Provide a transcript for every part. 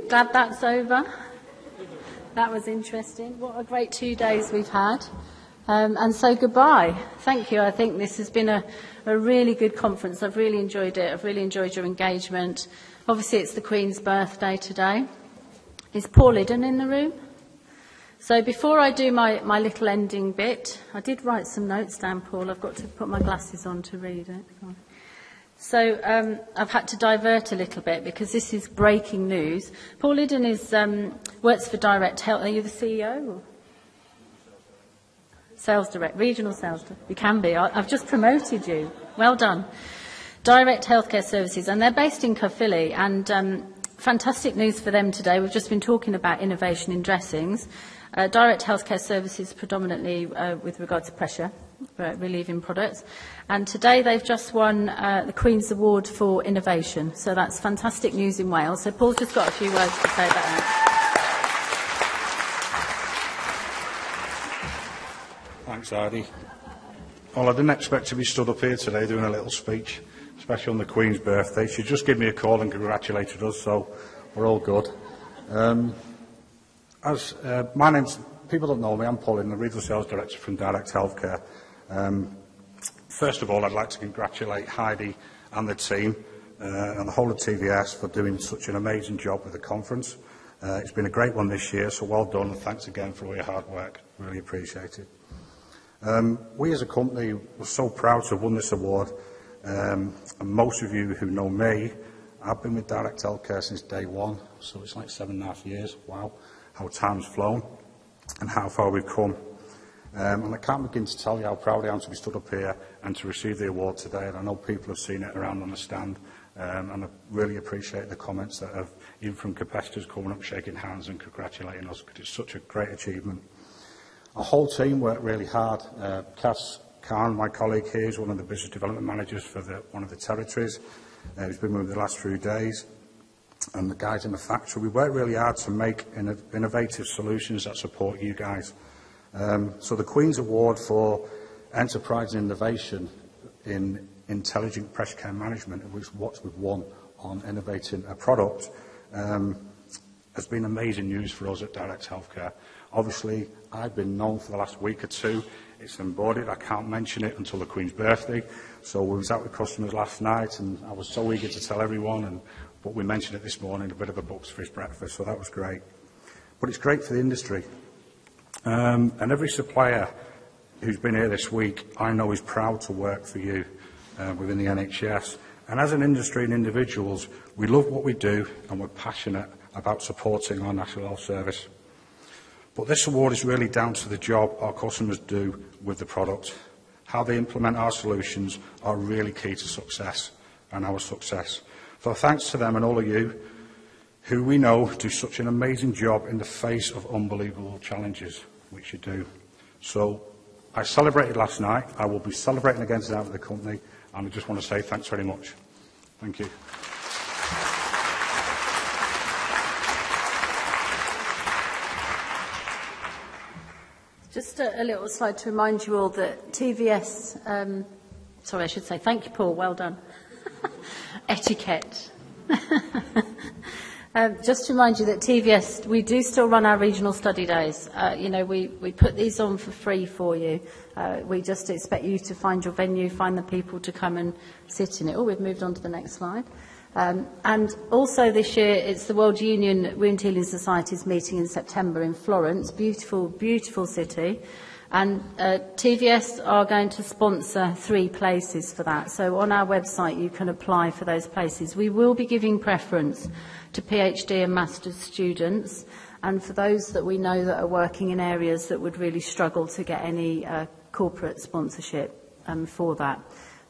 Glad that's over. That was interesting. What a great 2 days we've had. And so goodbye. Thank you. I think this has been a really good conference. I've really enjoyed it. I've really enjoyed your engagement. Obviously, it's the Queen's birthday today. Is Paul Idden in the room? So before I do my little ending bit, I did write some notes down, Paul. I've got to put my glasses on to read it. So I've had to divert a little bit because this is breaking news. Paul Idden works for Direct Health. Are you the CEO? Or? Sales Director, Regional Sales Director. You can be. I've just promoted you. Well done. Direct Healthcare Services, and they're based in Caerphilly, and fantastic news for them today. We've just been talking about innovation in dressings. Direct Healthcare Services predominantly with regard to pressure relieving products. And today they've just won the Queen's Award for Innovation. So that's fantastic news in Wales. So Paul's just got a few words to say about that. Thanks, Heidi. Well, I didn't expect to be stood up here today doing a little speech, especially on the Queen's birthday. She just gave me a call and congratulated us, so we're all good. My name's, people don't know me, I'm Paul, I'm the Regional Sales Director from Direct Healthcare. First of all, I'd like to congratulate Heidi and the team and the whole of TVS for doing such an amazing job with the conference. It's been a great one this year, so well done, and thanks again for all your hard work. Really appreciate it. We as a company were so proud to have won this award, and most of you who know me, I've been with Direct Healthcare since day one, so it's like 7.5 years. Wow, how time's flown and how far we've come. And I can't begin to tell you how proud I am to be stood up here and to receive the award today. And I know people have seen it around on the stand, and I really appreciate the comments that have, even from competitors, coming up, shaking hands and congratulating us, because it's such a great achievement. Our whole team worked really hard. Cass Khan, my colleague here, is one of the business development managers for one of the territories. He's been with me the last few days. And the guys in the factory, we worked really hard to make innovative solutions that support you guys. So the Queen's Award for Enterprise and Innovation in Intelligent Pressure Care Management, which is what we've won on innovating a product, has been amazing news for us at Direct Healthcare. Obviously, I've been known for the last week or two. It's embodied. I can't mention it until the Queen's birthday. So we was out with customers last night, and I was so eager to tell everyone. But we mentioned it this morning, a bit of a bucks for his breakfast, so that was great. But it's great for the industry. And every supplier who's been here this week, I know is proud to work for you within the NHS. And as an industry and individuals, we love what we do, and we're passionate about supporting our National Health Service. But this award is really down to the job our customers do with the product. How they implement our solutions are really key to success and our success. So thanks to them and all of you who we know do such an amazing job in the face of unbelievable challenges, which you do. So I celebrated last night. I will be celebrating again today with the company, and I just want to say thanks very much. Thank you. Just a little slide to remind you all that TVS, sorry, I should say thank you, Paul, well done. Etiquette. Just to remind you that TVS, we do still run our regional study days. We put these on for free for you. We just expect you to find your venue, find the people to come and sit in it. Oh, we've moved on to the next slide. And also this year, it's the World Union Wound Healing Society's meeting in September in Florence. Beautiful, beautiful city. And TVS are going to sponsor 3 places for that. So on our website, you can apply for those places. We will be giving preference to PhD and master's students, and for those that we know that are working in areas that would really struggle to get any corporate sponsorship for that.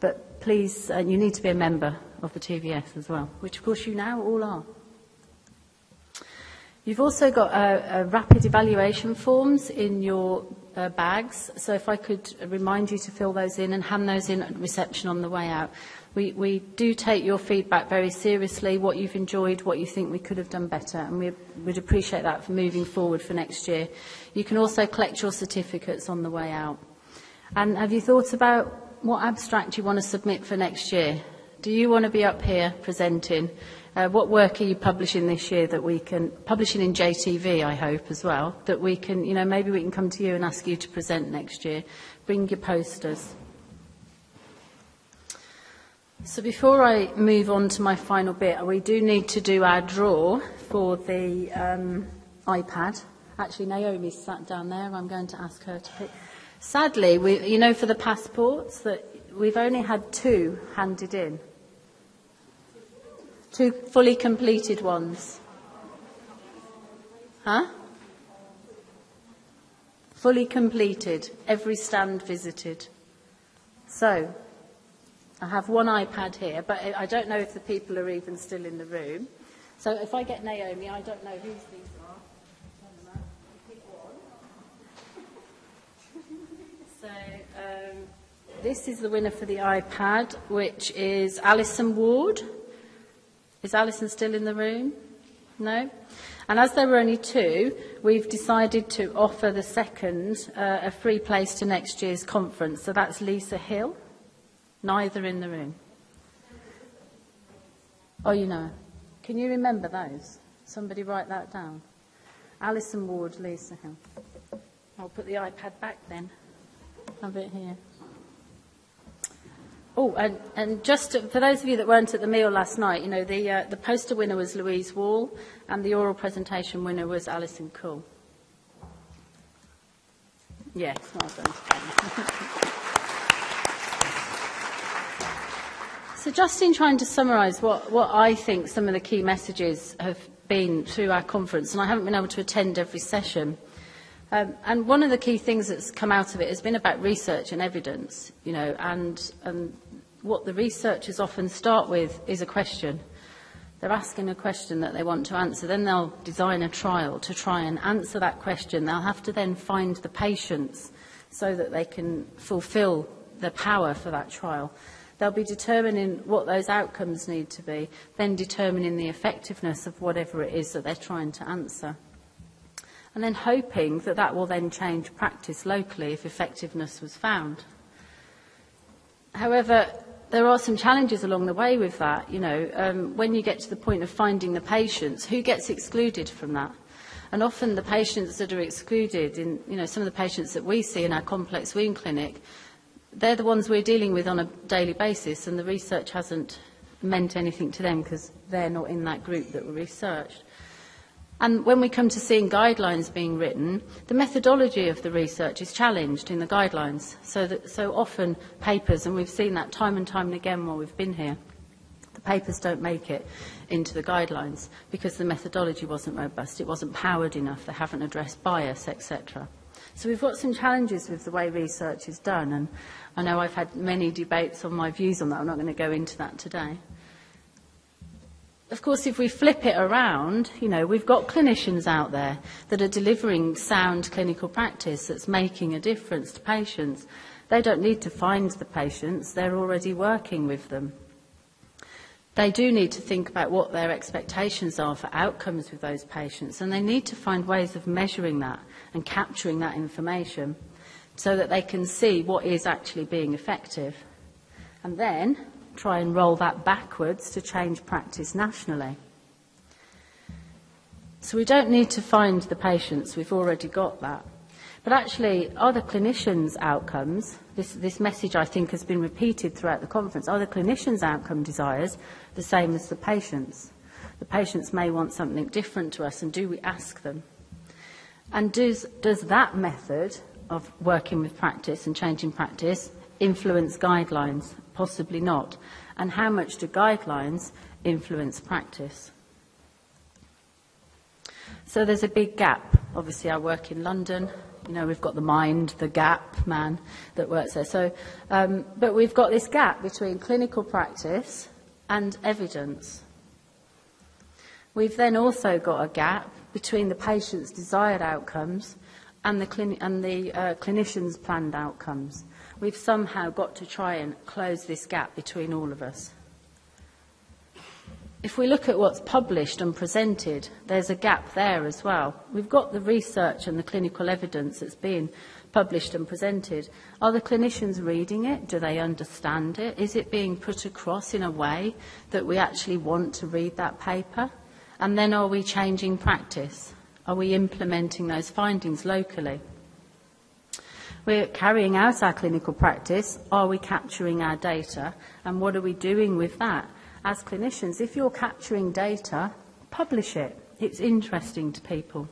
But please, you need to be a member of the TVS as well, which of course you now all are. You've also got rapid evaluation forms in your bags, so if I could remind you to fill those in and hand those in at reception on the way out. We do take your feedback very seriously, what you've enjoyed, what you think we could have done better, and we would appreciate that for moving forward for next year. You can also collect your certificates on the way out. And have you thought about what abstract you want to submit for next year? Do you want to be up here presenting? What work are you publishing this year that we can, publishing in JTV, I hope, as well, that we can, maybe we can come to you and ask you to present next year. Bring your posters. So before I move on to my final bit, we do need to do our draw for the iPad. Actually, Naomi's sat down there. I'm going to ask her to pick. Sadly, for the passports, that we've only had 2 handed in. 2 fully completed ones. Huh? Fully completed, every stand visited. So, I have 1 iPad here, but I don't know if the people are even still in the room. So if I get Naomi, I don't know whose these are. Pick one. So this is the winner for the iPad, which is Alison Ward. Is Alison still in the room? No? And as there were only 2, we've decided to offer the second a free place to next year's conference. So that's Lisa Hill. Neither in the room. Oh, you know. Can you remember those? Somebody write that down. Alison Ward, Lisa Hill. I'll put the iPad back then. Have it here. Oh, and just for those of you that weren't at the meal last night, the poster winner was Louise Wall, and the oral presentation winner was Alison Cool. Yes, well done. So just in trying to summarise what I think some of the key messages have been through our conference, and I haven't been able to attend every session, and one of the key things that's come out of it has been about research and evidence, and what the researchers often start with is a question. They're asking a question that they want to answer, then they'll design a trial to try and answer that question. They'll have to then find the patients so that they can fulfil the power for that trial. They'll be determining what those outcomes need to be, then determining the effectiveness of whatever it is that they're trying to answer. And then hoping that that will then change practice locally if effectiveness was found. However, there are some challenges along the way with that. When you get to the point of finding the patients, who gets excluded from that? And often the patients that are excluded, some of the patients that we see in our complex wound clinic, they're the ones we're dealing with on a daily basis, and the research hasn't meant anything to them because they're not in that group that were researched. And when we come to seeing guidelines being written, the methodology of the research is challenged in the guidelines. So often papers, and we've seen that time and time and again while we've been here, the papers don't make it into the guidelines because the methodology wasn't robust, it wasn't powered enough, they haven't addressed bias, etc. So we've got some challenges with the way research is done, and I know I've had many debates on my views on that. I'm not going to go into that today. Of course, if we flip it around, we've got clinicians out there that are delivering sound clinical practice that's making a difference to patients. They don't need to find the patients, they're already working with them. They do need to think about what their expectations are for outcomes with those patients, and they need to find ways of measuring that and capturing that information so that they can see what is actually being effective, and then try and roll that backwards to change practice nationally. So we don't need to find the patients, we've already got that. But actually, are the clinicians' outcomes, this message I think has been repeated throughout the conference, are the clinicians' outcome desires the same as the patients? The patients may want something different to us, and do we ask them? And does that method of working with practice and changing practice influence guidelines? Possibly not. And how much do guidelines influence practice? So there's a big gap. Obviously, I work in London. We've got the mind, the gap man that works there. So, but we've got this gap between clinical practice and evidence. We've then also got a gap between the patient's desired outcomes and the clinician's planned outcomes. We've somehow got to try and close this gap between all of us. if we look at what's published and presented, there's a gap there as well. We've got the research and the clinical evidence that's being published and presented. Are the clinicians reading it? Do they understand it? Is it being put across in a way that we actually want to read that paper? And then are we changing practice? Are we implementing those findings locally? We're carrying out our clinical practice. Are we capturing our data? And what are we doing with that? As clinicians, if you're capturing data, publish it. It's interesting to people.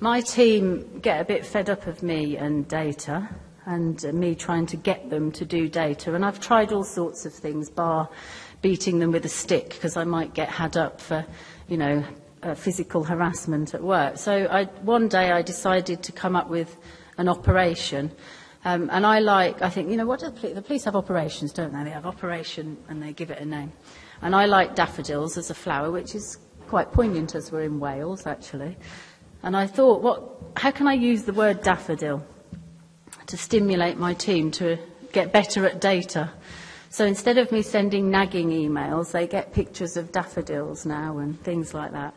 My team get a bit fed up of me and data and me trying to get them to do data. And I've tried all sorts of things, bar beating them with a stick, because I might get had up for, physical harassment at work. So one day I decided to come up with an operation. And I think, what do the police have operations, don't they? They have operation and they give it a name. And I like daffodils as a flower, which is quite poignant as we're in Wales, actually. And I thought, how can I use the word daffodil to stimulate my team to get better at data? So instead of me sending nagging emails, they get pictures of daffodils now and things like that.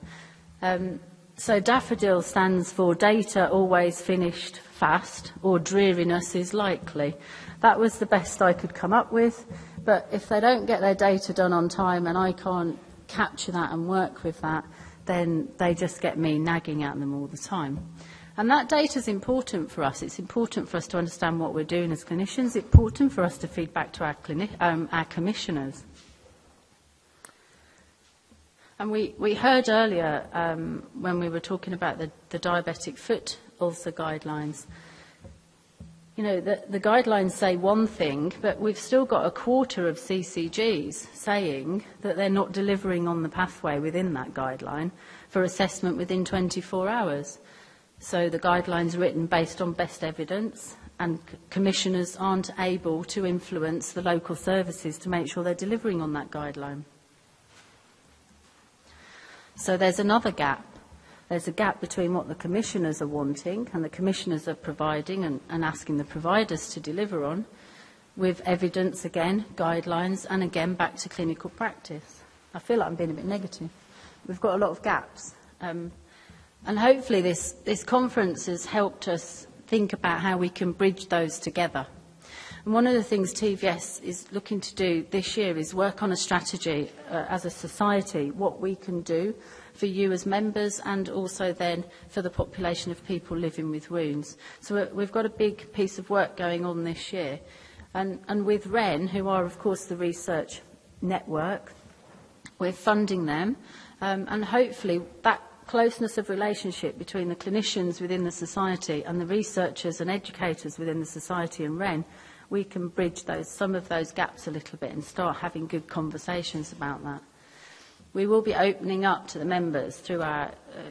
So daffodil stands for data always finished fast, or dreariness is likely. That was the best I could come up with. But if they don't get their data done on time and I can't capture that and work with that, then they just get me nagging at them all the time. And that data is important for us. It's important for us to understand what we're doing as clinicians. It's important for us to feed back to our commissioners. And we heard earlier when we were talking about the diabetic foot ulcer guidelines, the guidelines say one thing, but we've still got a quarter of CCGs saying that they're not delivering on the pathway within that guideline for assessment within 24 hours. So the guidelines are written based on best evidence, and commissioners aren't able to influence the local services to make sure they're delivering on that guideline. So there's another gap. There's a gap between what the commissioners are wanting and the commissioners are providing and asking the providers to deliver on, with evidence again, guidelines, and again back to clinical practice. I feel like I'm being a bit negative. We've got a lot of gaps. And hopefully this conference has helped us think about how we can bridge those together. And one of the things TVS is looking to do this year is work on a strategy as a society, what we can do for you as members and also then for the population of people living with wounds. So we've got a big piece of work going on this year. And with REN, who are of course the research network, we're funding them and hopefully that closeness of relationship between the clinicians within the society and the researchers and educators within the society and REN, we can bridge some of those gaps a little bit and start having good conversations about that. We will be opening up to the members through our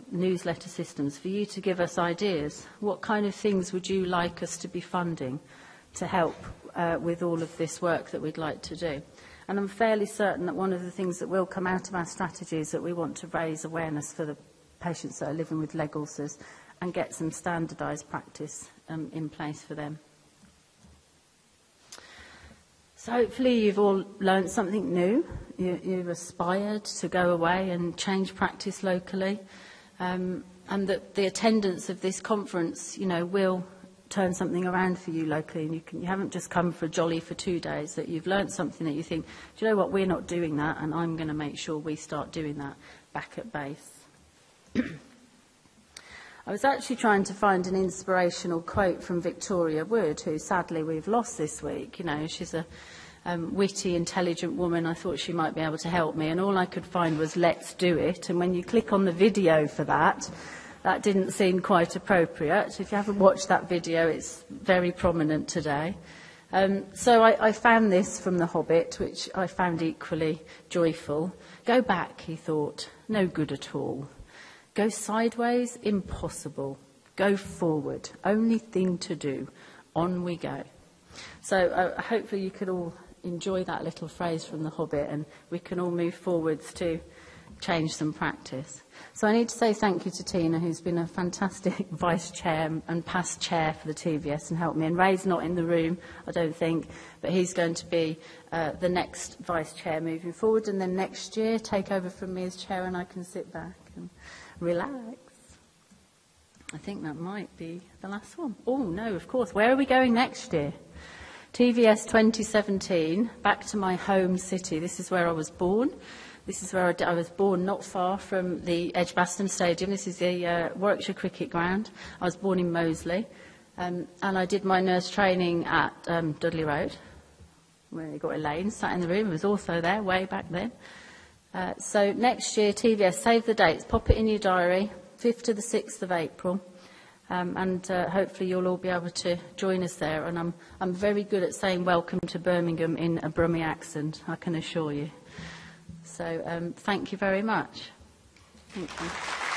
newsletter systems for you to give us ideas. What kind of things would you like us to be funding to help with all of this work that we'd like to do? And I'm fairly certain that one of the things that will come out of our strategy is that we want to raise awareness for the patients that are living with leg ulcers and get some standardised practice in place for them. So hopefully you've all learned something new. You've aspired to go away and change practice locally, and that the attendance of this conference, will turn something around for you locally. And you haven't just come for a jolly for 2 days, that you've learned something that you think, do you know what, we're not doing that, and I'm going to make sure we start doing that back at base. I was actually trying to find an inspirational quote from Victoria Wood, who sadly we've lost this week. She's a witty, intelligent woman. I thought she might be able to help me, and all I could find was "let's do it." And when you click on the video for that, that didn't seem quite appropriate. If you haven't watched that video, it's very prominent today. So I found this from The Hobbit, which I found equally joyful. Go back, he thought, no good at all. Go sideways, impossible. Go forward, only thing to do. On we go. So hopefully you could all enjoy that little phrase from The Hobbit, and we can all move forwards to change some practice. So I need to say thank you to Tina, who's been a fantastic vice chair and past chair for the TVS and helped me. And Ray's not in the room, I don't think, but he's going to be the next vice chair moving forward, and then next year take over from me as chair, and I can sit back and relax. I think that might be the last one. Oh, no, of course. Where are we going next year? TVS 2017, back to my home city. This is where I was born. This is where I was born, not far from the Edgbaston Stadium. This is the Warwickshire Cricket Ground. I was born in Moseley, and I did my nurse training at Dudley Road, where you got Elaine sat in the room. It was also there way back then. So next year, TVS, save the dates, pop it in your diary, 5th to the 6th of April, and hopefully you'll all be able to join us there. And I'm very good at saying welcome to Birmingham in a Brummie accent, I can assure you. So thank you very much. Thank you.